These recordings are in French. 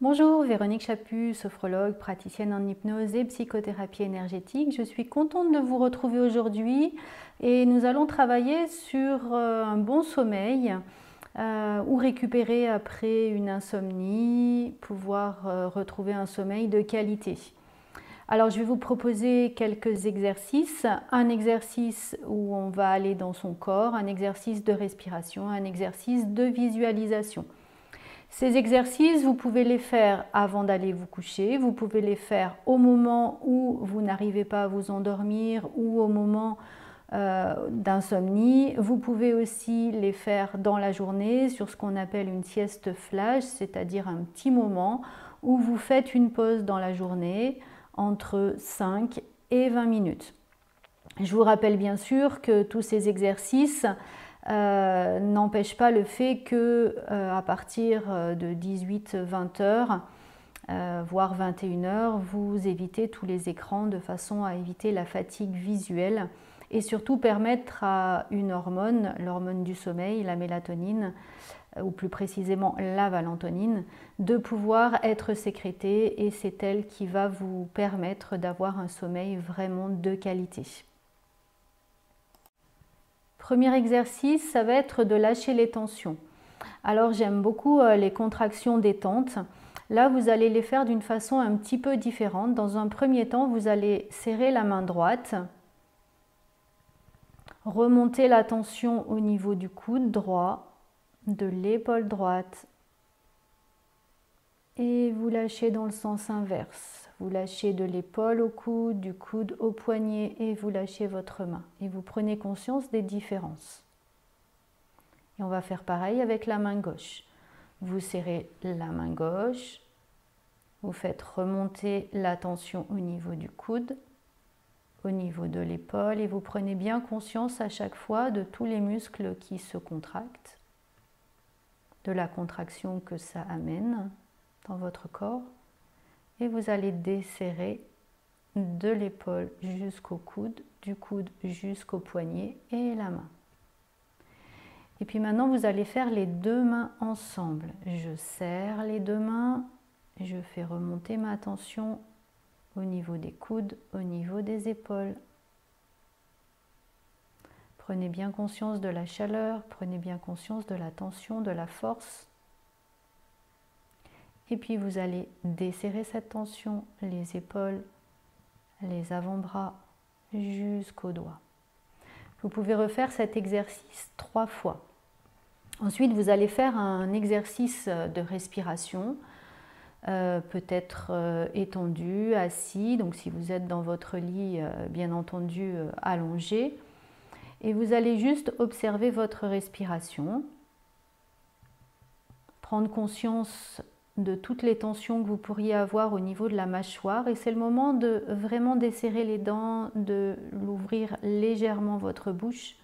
Bonjour, Véronique Chaput, sophrologue, praticienne en hypnose et psychothérapie énergétique. Je suis contente de vous retrouver aujourd'hui et nous allons travailler sur un bon sommeil ou récupérer après une insomnie, pouvoir retrouver un sommeil de qualité. Alors je vais vous proposer quelques exercices. Un exercice où on va aller dans son corps, un exercice de respiration, un exercice de visualisation. Ces exercices, vous pouvez les faire avant d'aller vous coucher, vous pouvez les faire au moment où vous n'arrivez pas à vous endormir ou au moment d'insomnie. Vous pouvez aussi les faire dans la journée sur ce qu'on appelle une sieste flash, c'est-à-dire un petit moment où vous faites une pause dans la journée entre 5 et 20 minutes. Je vous rappelle bien sûr que tous ces exercices n'empêche pas le fait que à partir de 18-20 heures, voire 21 heures, vous évitez tous les écrans de façon à éviter la fatigue visuelle et surtout permettre à une hormone, l'hormone du sommeil, la mélatonine, ou plus précisément la valentonine, de pouvoir être sécrétée et c'est elle qui va vous permettre d'avoir un sommeil vraiment de qualité. Premier exercice, ça va être de lâcher les tensions. Alors j'aime beaucoup les contractions détente. Là, vous allez les faire d'une façon un petit peu différente. Dans un premier temps, vous allez serrer la main droite, remonter la tension au niveau du coude droit, de l'épaule droite et vous lâchez dans le sens inverse. Vous lâchez de l'épaule au coude, du coude au poignet et vous lâchez votre main. Et vous prenez conscience des différences. Et on va faire pareil avec la main gauche. Vous serrez la main gauche, vous faites remonter la tension au niveau du coude, au niveau de l'épaule et vous prenez bien conscience à chaque fois de tous les muscles qui se contractent, de la contraction que ça amène dans votre corps. Et vous allez desserrer de l'épaule jusqu'au coude, du coude jusqu'au poignet et la main. Et puis maintenant, vous allez faire les deux mains ensemble. Je serre les deux mains, je fais remonter ma tension au niveau des coudes, au niveau des épaules. Prenez bien conscience de la chaleur, prenez bien conscience de la tension, de la force. Et puis vous allez desserrer cette tension, les épaules, les avant-bras jusqu'aux doigts. Vous pouvez refaire cet exercice 3 fois. Ensuite, vous allez faire un exercice de respiration, peut-être étendu, assis. Donc si vous êtes dans votre lit, bien entendu, allongé. Et vous allez juste observer votre respiration, prendre conscience de toutes les tensions que vous pourriez avoir au niveau de la mâchoire et c'est le moment de vraiment desserrer les dents, de l'ouvrir légèrement votre bouche.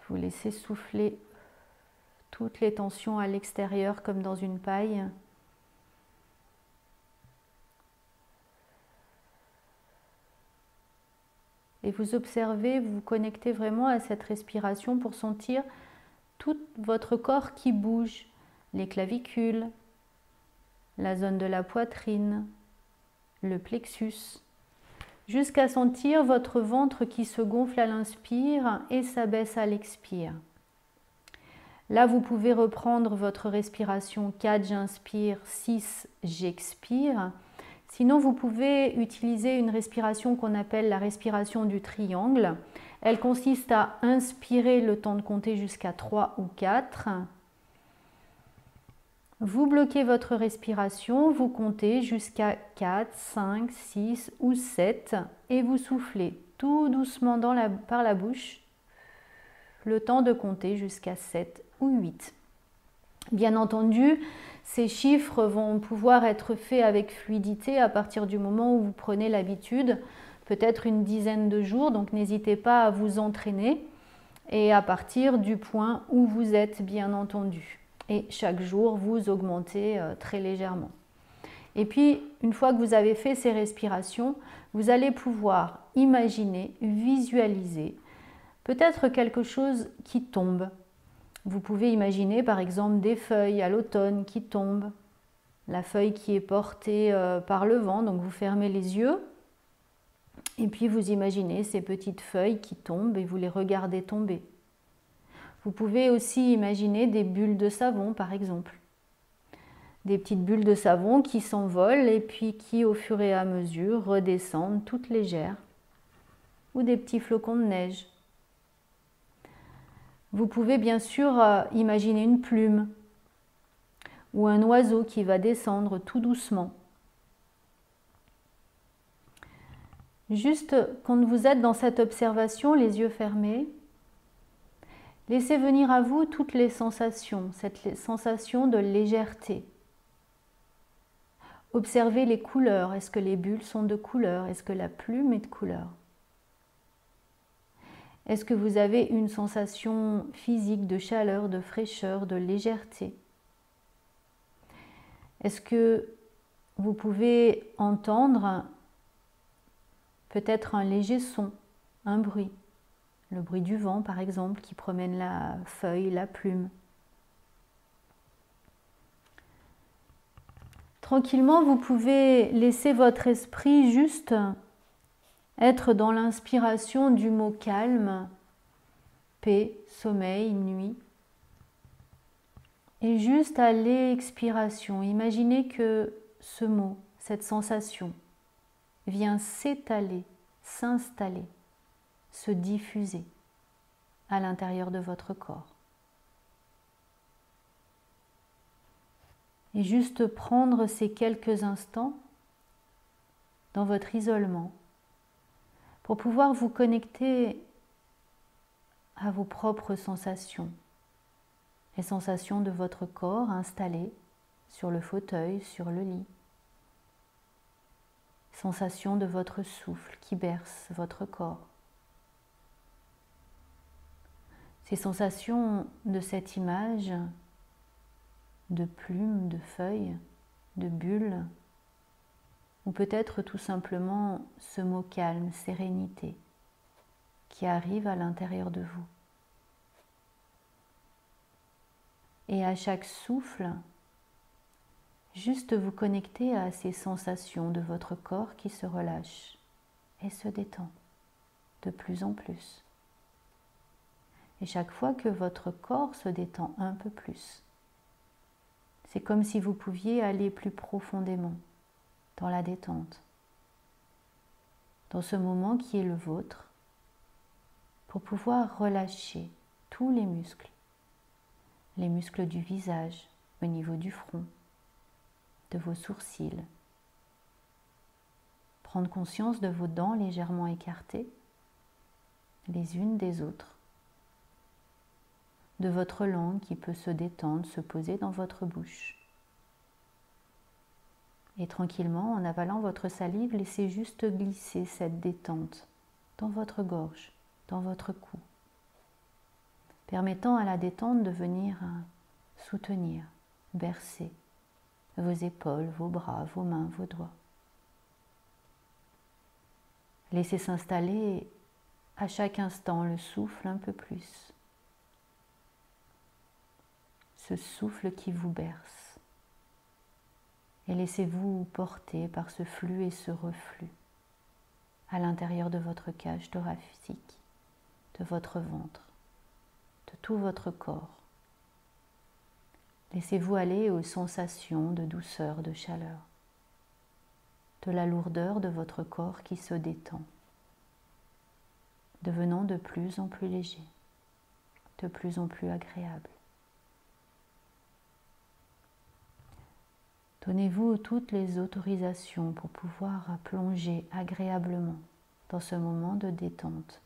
Vous laissez souffler toutes les tensions à l'extérieur comme dans une paille. Et vous observez, vous vous connectez vraiment à cette respiration pour sentir tout votre corps qui bouge, les clavicules, la zone de la poitrine, le plexus, jusqu'à sentir votre ventre qui se gonfle à l'inspire et s'abaisse à l'expire. Là, vous pouvez reprendre votre respiration 4, j'inspire, 6, j'expire. Sinon, vous pouvez utiliser une respiration qu'on appelle la respiration du triangle. Elle consiste à inspirer le temps de compter jusqu'à 3 ou 4. Vous bloquez votre respiration, vous comptez jusqu'à 4, 5, 6 ou 7 et vous soufflez tout doucement par la bouche le temps de compter jusqu'à 7 ou 8. Bien entendu, ces chiffres vont pouvoir être faits avec fluidité à partir du moment où vous prenez l'habitude, peut-être une dizaine de jours, donc n'hésitez pas à vous entraîner et à partir du point où vous êtes, bien entendu. Et chaque jour, vous augmentez très légèrement. Et puis, une fois que vous avez fait ces respirations, vous allez pouvoir imaginer, visualiser peut-être quelque chose qui tombe, Vous pouvez imaginer par exemple des feuilles à l'automne qui tombent, la feuille qui est portée par le vent, donc vous fermez les yeux et puis vous imaginez ces petites feuilles qui tombent et vous les regardez tomber. Vous pouvez aussi imaginer des bulles de savon par exemple. Des petites bulles de savon qui s'envolent et puis qui au fur et à mesure redescendent toutes légères. Ou des petits flocons de neige. Vous pouvez bien sûr imaginer une plume ou un oiseau qui va descendre tout doucement. Juste quand vous êtes dans cette observation, les yeux fermés, laissez venir à vous toutes les sensations, cette sensation de légèreté. Observez les couleurs. Est-ce que les bulles sont de couleur? Est-ce que la plume est de couleur? Est-ce que vous avez une sensation physique de chaleur, de fraîcheur, de légèreté? Est-ce que vous pouvez entendre peut-être un léger son, un bruit? Le bruit du vent par exemple qui promène la feuille, la plume. Tranquillement, vous pouvez laisser votre esprit juste être dans l'inspiration du mot calme, paix, sommeil, nuit. Et juste à l'expiration, imaginez que ce mot, cette sensation, vient s'étaler, s'installer, se diffuser à l'intérieur de votre corps. Et juste prendre ces quelques instants dans votre isolement pour pouvoir vous connecter à vos propres sensations, les sensations de votre corps installé sur le fauteuil, sur le lit, sensations de votre souffle qui berce votre corps, ces sensations de cette image de plumes, de feuilles, de bulles, ou peut-être tout simplement ce mot calme, sérénité, qui arrive à l'intérieur de vous. Et à chaque souffle, juste vous connecter à ces sensations de votre corps qui se relâche et se détend de plus en plus. Et chaque fois que votre corps se détend un peu plus, c'est comme si vous pouviez aller plus profondément dans la détente, dans ce moment qui est le vôtre, pour pouvoir relâcher tous les muscles du visage, au niveau du front, de vos sourcils. Prendre conscience de vos dents légèrement écartées, les unes des autres, de votre langue qui peut se détendre, se poser dans votre bouche. Et tranquillement, en avalant votre salive, laissez juste glisser cette détente dans votre gorge, dans votre cou, permettant à la détente de venir soutenir, bercer vos épaules, vos bras, vos mains, vos doigts. Laissez s'installer à chaque instant le souffle un peu plus. Ce souffle qui vous berce. Et laissez-vous porter par ce flux et ce reflux à l'intérieur de votre cage thoracique, de votre ventre, de tout votre corps. Laissez-vous aller aux sensations de douceur, de chaleur, de la lourdeur de votre corps qui se détend, devenant de plus en plus léger, de plus en plus agréable. Donnez-vous toutes les autorisations pour pouvoir plonger agréablement dans ce moment de détente.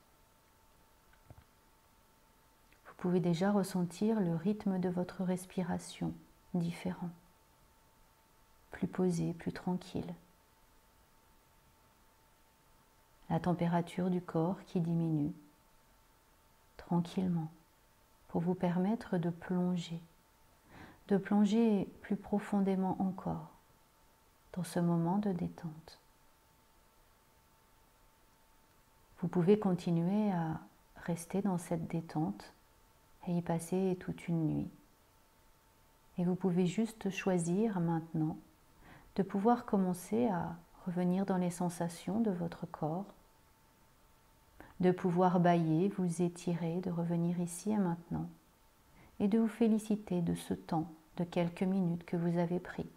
Vous pouvez déjà ressentir le rythme de votre respiration différent, plus posé, plus tranquille. La température du corps qui diminue tranquillement pour vous permettre de plonger plus profondément encore dans ce moment de détente. Vous pouvez continuer à rester dans cette détente et y passer toute une nuit. Et vous pouvez juste choisir maintenant de pouvoir commencer à revenir dans les sensations de votre corps, de pouvoir bâiller, vous étirer, de revenir ici et maintenant, et de vous féliciter de ce temps de quelques minutes que vous avez pris.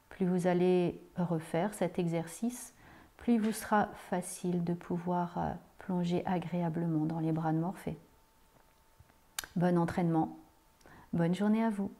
Plus vous allez refaire cet exercice, plus il vous sera facile de pouvoir plonger agréablement dans les bras de Morphée. Bon entraînement, bonne journée à vous.